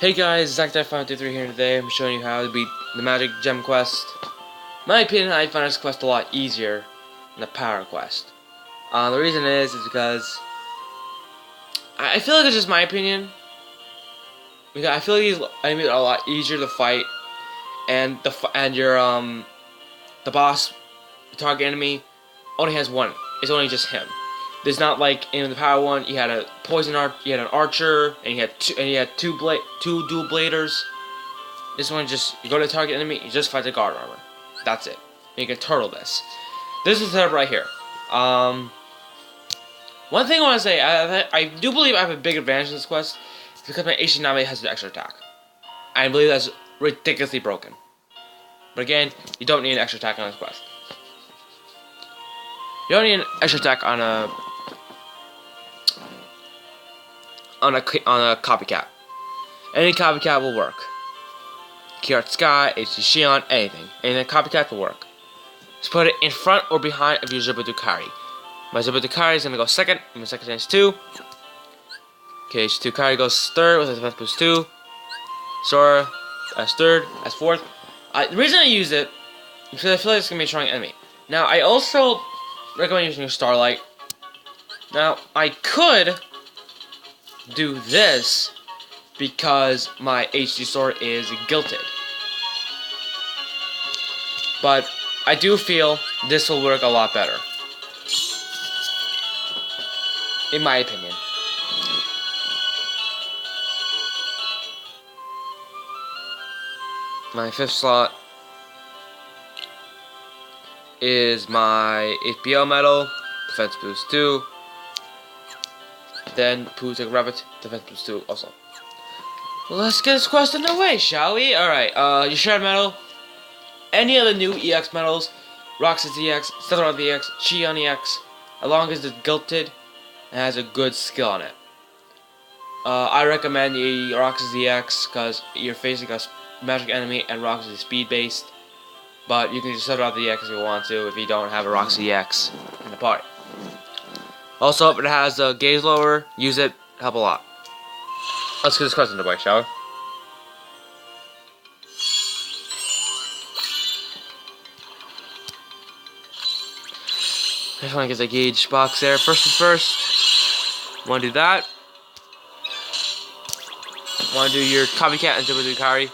Hey guys, Zach523 here today. I'm showing you how to beat the Magic Gem Quest. In my opinion, I find this quest a lot easier than the Power Quest. The reason is because I feel like it's just my opinion. Because I feel like these enemies are a lot easier to fight, and the boss, the target enemy, only has one. It's only just him. There's not like in the Power one, you had a you had an archer, and you had two dual bladers. This one you go to the target enemy, you just fight the guard armor. That's it. And you can turtle this. This is the setup right here. One thing I want to say, I do believe I have a big advantage in this quest because my AC Name has an extra attack. I believe that's ridiculously broken. But again, you don't need an extra attack on this quest. You don't need an extra attack on a copycat. Any copycat will work. Keyart Sky, HD Shion, anything. And the copycat will work. Just put it in front or behind of your Zubadukari. My Zubadukari is going to go second. My second is 2. Okay, H2 Kari goes third with a defense boost 2. Sora as third, as fourth. The reason I use it is because I feel like it's going to be a strong enemy. Now, I also recommend using your Starlight. Now, I could do this because my HD sword is gilted. But I do feel this will work a lot better. In my opinion. My fifth slot is my HBO medal, defense boost 2. Then Pooh Take Rabbit, defense boost 2 also. Well, let's get this quest underway, shall we? Alright, your Shred medal, any of the new EX medals, Roxas EX, Stellaron EX, Shion EX, as long as it's gilted and has a good skill on it. I recommend the Roxas EX because you're facing a magic enemy and Roxas is speed based. But you can just set out the EX if you want to if you don't have a Roxas EX in the party. Also, if it has a gaze lower, use it, help a lot. Let's get this quest underway, shall we? I just want to get the gauge box there. First, want to do that. Want to do your copycat and Zubadukari.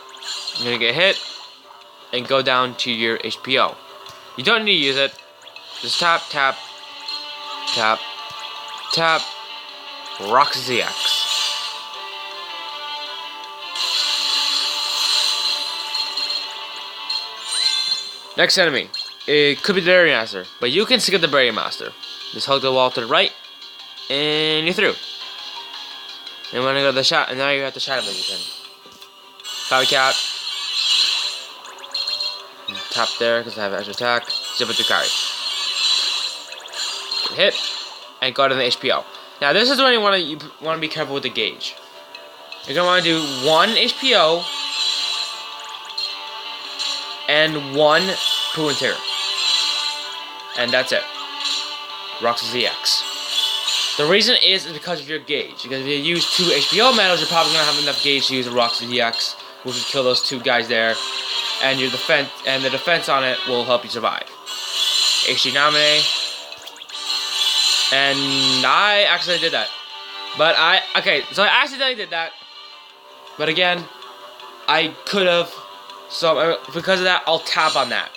You're gonna get hit and go down to your HPO. You don't need to use it. Just tap, tap, tap, tap. Roxas EX. Next enemy. It could be the Berry Master, but you can skip the Berry Master. Just hug the wall to the right, and you're through. And when I go to the shot, and now you have the Shadow Magician. Copycat. Tap there because I have an extra attack. Zubadukari. Hit and go to the HPO. Now this is when you want to be careful with the gauge. You're gonna want to do 1 HPO and 1 Pooh and Terror. And that's it. Roxas EX. The reason is because of your gauge. Because if you use 2 HBO medals, you're probably gonna have enough gauge to use a Roxas EX, which will kill those 2 guys there. And your the defense on it will help you survive. HD Name. And I actually did that. But so I accidentally did that. But again, I could have. So because of that, I'll tap on that.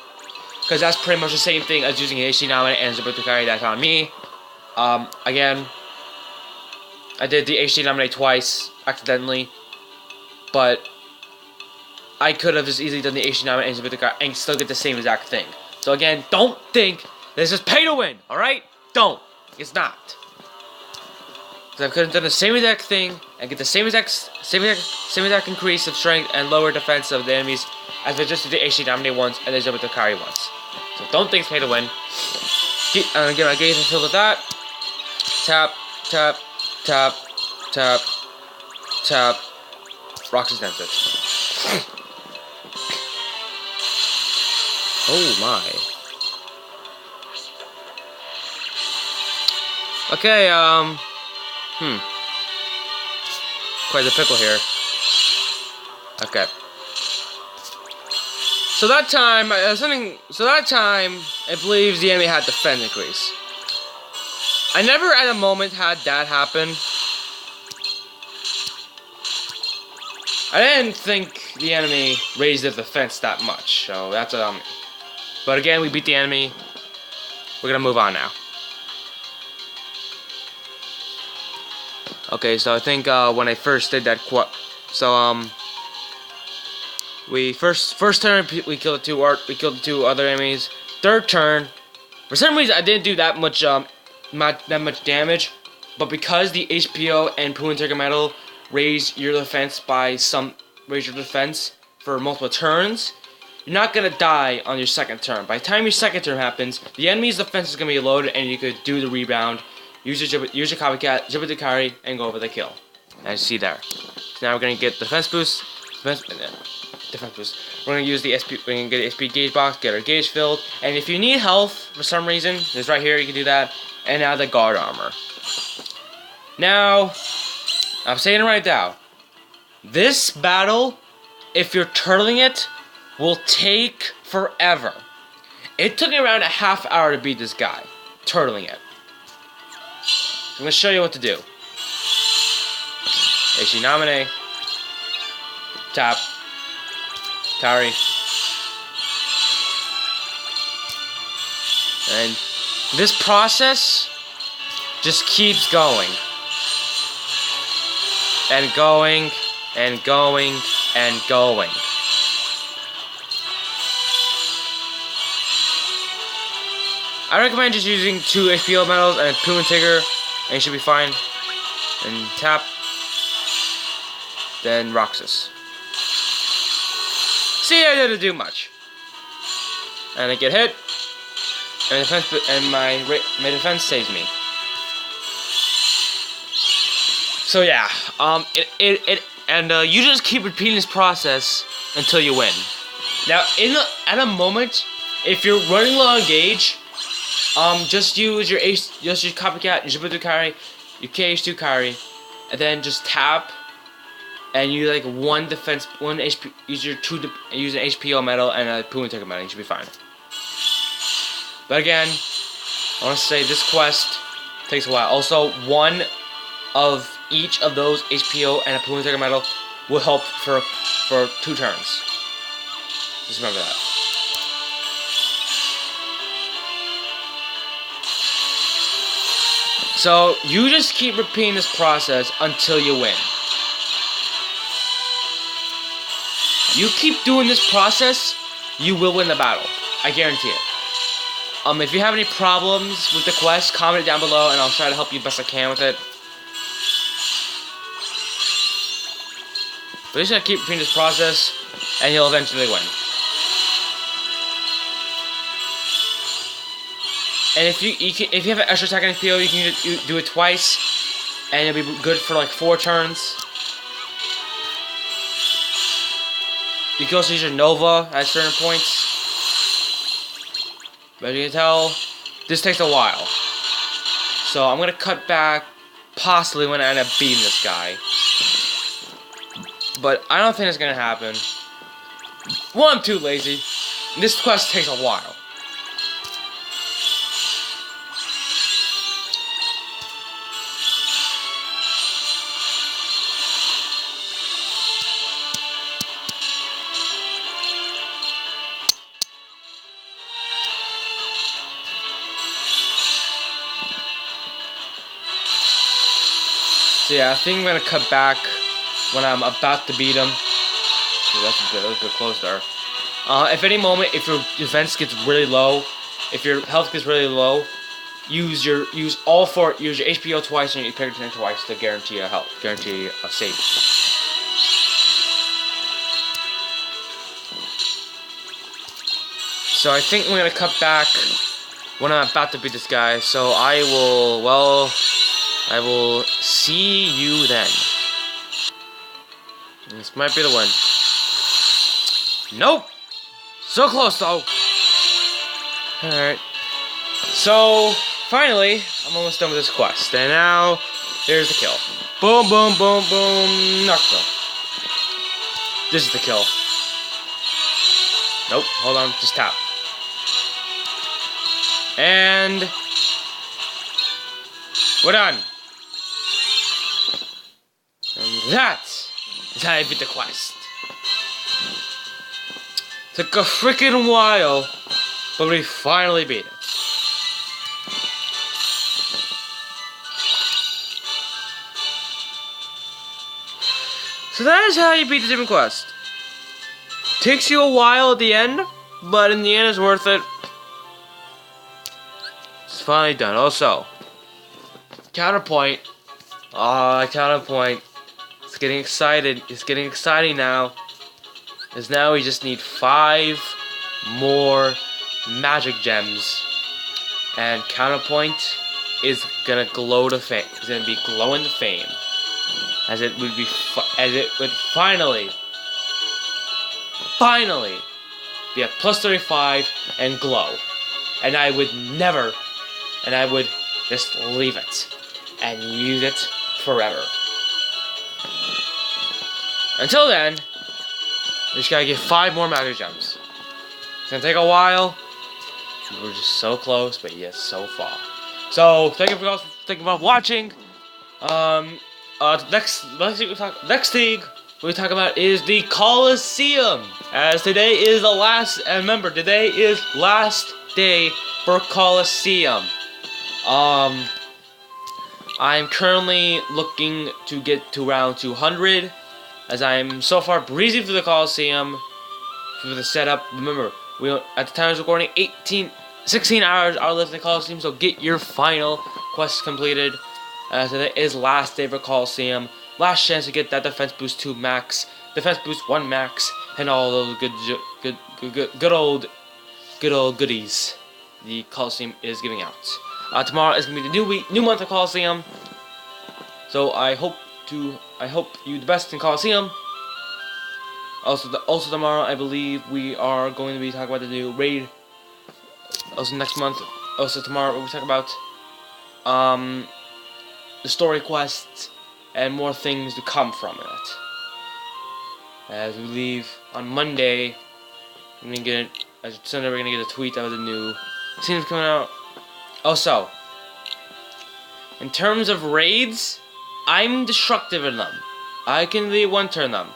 Because that's pretty much the same thing as using HD Name and Zubadukari. That's on me. Again, I did the HD Name twice accidentally. But I could have just easily done the HD Name and Zubadukari and still get the same exact thing. So again, don't think this is pay to win. Alright? Don't. It's not. Because I could have done the same exact thing and get the same exact increase of strength and lower defense of the enemies as I just did the HD Name once and the Zubadukari once. So don't think it's pay to win. I'm gonna get my gaze and fill with that. Tap, tap, tap, tap, tap. Roxas Density. Oh my. Okay, quite the pickle here. Okay. So that time, it believes the enemy had defense increase. I never at a moment had that happen. I didn't think the enemy raised their defense that much, so that's me. But again, we beat the enemy. We're gonna move on now. Okay, so I think when I first did that we first turn we killed the two other enemies. Third turn, for some reason I didn't do that much damage, but because the HPO and Poo and Tiger Metal raise your defense for multiple turns, you're not gonna die on your second turn. By the time your second turn happens, the enemy's defense is gonna be loaded, and you could do the rebound, use your copycat, Jibba and go over the kill. As you see there. So now we're gonna get defense boost. Defense boost. We're gonna use the SP. We're gonna get the SP gauge box, get our gauge filled, and if you need health for some reason, it's right here. You can do that. And now the guard armor. Now, I'm saying it right now. This battle, if you're turtling it, will take forever. It took me around a half hour to beat this guy, turtling it. I'm gonna show you what to do. AC nominate. Tap. Tari. And this process just keeps going. And going, and going, and going. I recommend just using 2 HPO medals and Poo and Tigger, and you should be fine. And tap. Then Roxas. See, I didn't do much. And I get hit, and my defense saves me. So yeah, you just keep repeating this process until you win. Now, at a moment, if you're running low on gauge, just use your copycat, your Shibuya carry, your KH2 carry, and then just tap, and you like one HP, use an HPO medal and a Poo and Tiger medal, you should be fine. But again, I want to say this quest takes a while. Also, one of each of those HPO and a Poo and Tiger medal will help for 2 turns. Just remember that. So, you just keep repeating this process until you win. You keep doing this process, you will win the battle. I guarantee it. If you have any problems with the quest, comment it down below and I'll try to help you best I can with it. But you just gotta keep repeating this process and you'll eventually win. And if you have an extra attack on HPO, you can do it twice, and it'll be good for like 4 turns. You can also use your Nova at certain points. But as you can tell, this takes a while. So I'm gonna cut back, possibly when I end up beating this guy. But I don't think it's gonna happen. One, I'm too lazy. This quest takes a while. So yeah, I think I'm gonna cut back when I'm about to beat him. That's a bit close there. If any moment, if your defense gets really low, if your health gets really low, use your HPO twice and your Pikachu twice to guarantee a save. So I think I'm gonna cut back when I'm about to beat this guy. So I will see you then. This might be the one. Nope! So close though! Alright. So, finally, I'm almost done with this quest. And now, here's the kill. Boom, boom, boom, boom. Knock kill. This is the kill. Nope, hold on, just tap. And we're done. And that is how I beat the quest. Took a freaking while, but we finally beat it. So that is how you beat the Demon Quest. Takes you a while at the end, but in the end it's worth it. It's finally done. Also, counterpoint. Counterpoint. It's getting excited. It's getting exciting now. Because now we just need 5 more magic gems. And counterpoint is gonna glow to fame. It's gonna be glowing to fame. As it would finally be at plus 35 and glow. And I would just leave it and use it forever. Until then, we just gotta get 5 more magic gems. It's gonna take a while. We're just so close, but yet so far. So thank you for watching. Next thing we talk about is the Coliseum. As today is the last, and remember, today is last day for Coliseum. I'm currently looking to get to round 200, as I'm so far breezing through the Coliseum for the setup. Remember, we at the time of recording 16 hours are left in the Coliseum, so get your final quests completed. Today is last day for Coliseum. Last chance to get that defense boost 2 max, defense boost 1 max, and all those good old goodies the Coliseum is giving out. Tomorrow is gonna be the new month of Coliseum. So I hope you the best in Coliseum. Also tomorrow, I believe we are going to be talking about the new raid. Also next month. Also tomorrow we'll talk about the story quests and more things to come from it. As we leave on Monday, we're gonna get a tweet out of the new scenes coming out. Also, in terms of raids, I'm destructive in them. I can really one-turn them.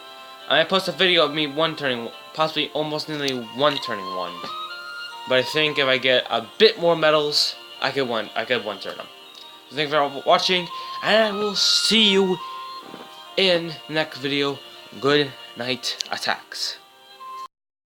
I might post a video of me one-turning, possibly almost nearly one-turning one. But I think if I get a bit more medals, I could one-turn them. So thank you for watching, and I will see you in the next video. Good night, attacks.